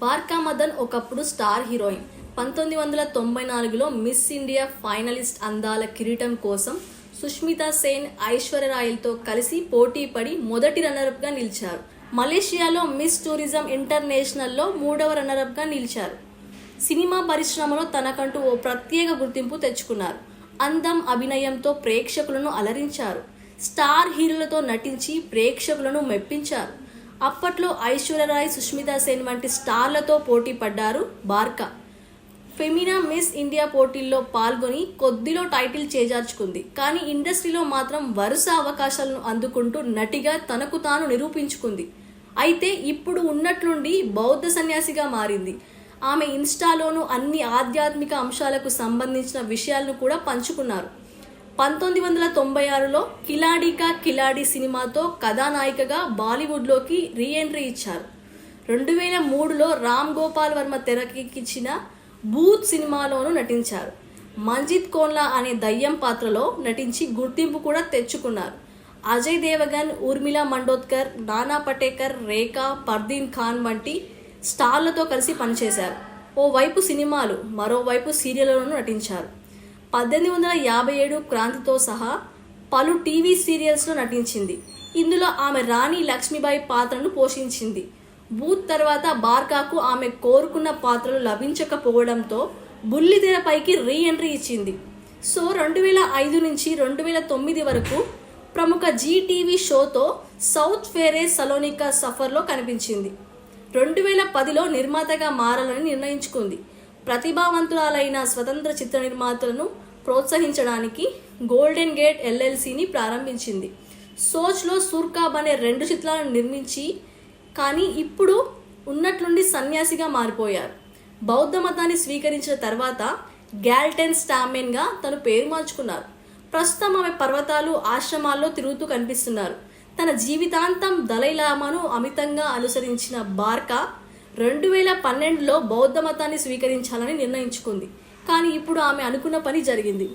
బార్కా మదన్ ఒకప్పుడు star heroine. 1994లో Miss India finalist అందాల కిరీటం కోసం సుష్మితా సేన్, ఐశ్వర్యరాయ్లతో కలిసి పోటీపడి మొదటి రన్నరప్గా నిలిచారు. మలేషియాలో మిస్ టూరిజం ఇంటర్నేషనల్లో 3వ రన్నరప్గా నిలిచారు. సినిమా పరిశ్రమలో తనకంటూ ఓ ప్రత్యేక గుర్తింపు తెచ్చుకున్నారు. అందం, అభినయంతో ప్రేక్షకులను అలరించారు. స్టార్ హీరోలతో నటించి ప్రేక్షకులను మెప్పించారు. అప్పట్లో ఐశ్వర్యరాయ్, సుష్మితా సేన్ వంటి స్టార్లతో పోటీ పడ్డారు బార్కా. ఫెమినా మిస్ ఇండియా పోటీల్లో పాల్గొని కొద్దిలో టైటిల్ చేజార్చుకుంది. కానీ ఇండస్ట్రీలో మాత్రం వరుస అవకాశాలను అందుకుంటూ నటిగా తనకు తాను నిరూపించుకుంది. అయితే ఇప్పుడు ఉన్నట్లుండి బౌద్ధ సన్యాసిగా మారింది. ఆమె ఇన్స్టాలోనూ అన్ని ఆధ్యాత్మిక అంశాలకు సంబంధించిన విషయాలను కూడా పంచుకున్నారు. 1996లో కిలాడీ కా కిలాడీ సినిమాతో కథానాయికగా బాలీవుడ్లోకి రీ ఎంట్రీ ఇచ్చారు. 2003లో రామ్ గోపాల్ వర్మ తెరకెక్కించిన భూత్ సినిమాలోనూ నటించారు. మంజిత్ కోన్లా అనే దయ్యం పాత్రలో నటించి గుర్తింపు కూడా తెచ్చుకున్నారు. అజయ్ దేవగన్, ఊర్మిళా మండోద్కర్, నానా పటేకర్, రేఖా, పర్దీన్ ఖాన్ వంటి స్టార్లతో కలిసి పనిచేశారు. ఓవైపు సినిమాలు, మరోవైపు సీరియల్లోనూ నటించారు. 1857 క్రాంతితో సహా పలు టీవీ సీరియల్స్లో నటించింది. ఇందులో ఆమె రాణి లక్ష్మీబాయి పాత్రను పోషించింది. భూత్ తర్వాత బార్కాకు ఆమె కోరుకున్న పాత్రలు లభించకపోవడంతో బుల్లితెరపైకి రీ ఎంట్రీ ఇచ్చింది. సో 2005 నుంచి 2009 వరకు ప్రముఖ జీటీవీ షోతో సౌత్ ఫేరే సలోనికా సఫర్లో కనిపించింది. 2010లో నిర్మాతగా మారాలని నిర్ణయించుకుంది. ప్రతిభావంతురాలైన స్వతంత్ర చిత్ర నిర్మాతలను ప్రోత్సహించడానికి గోల్డెన్ గేట్ ఎల్ఎల్సీని ప్రారంభించింది. సోచ్లో సూర్కాబ్ అనే 2 చిత్రాలను నిర్మించి కానీ ఇప్పుడు ఉన్నట్లుండి సన్యాసిగా మారిపోయారు. బౌద్ధ మతాన్ని స్వీకరించిన తర్వాత గ్యాల్టెన్ స్టామెన్గా తను పేరు మార్చుకున్నారు. ప్రస్తుతం ఆమె పర్వతాలు, ఆశ్రమాల్లో తిరుగుతూ కనిపిస్తున్నారు. తన జీవితాంతం దలైలామాను అమితంగా అనుసరించిన బార్కా 2012లో బౌద్ధ మతాన్ని స్వీకరించాలని నిర్ణయించుకుంది. కానీ ఇప్పుడు ఆమె అనుకున్న పని జరిగింది.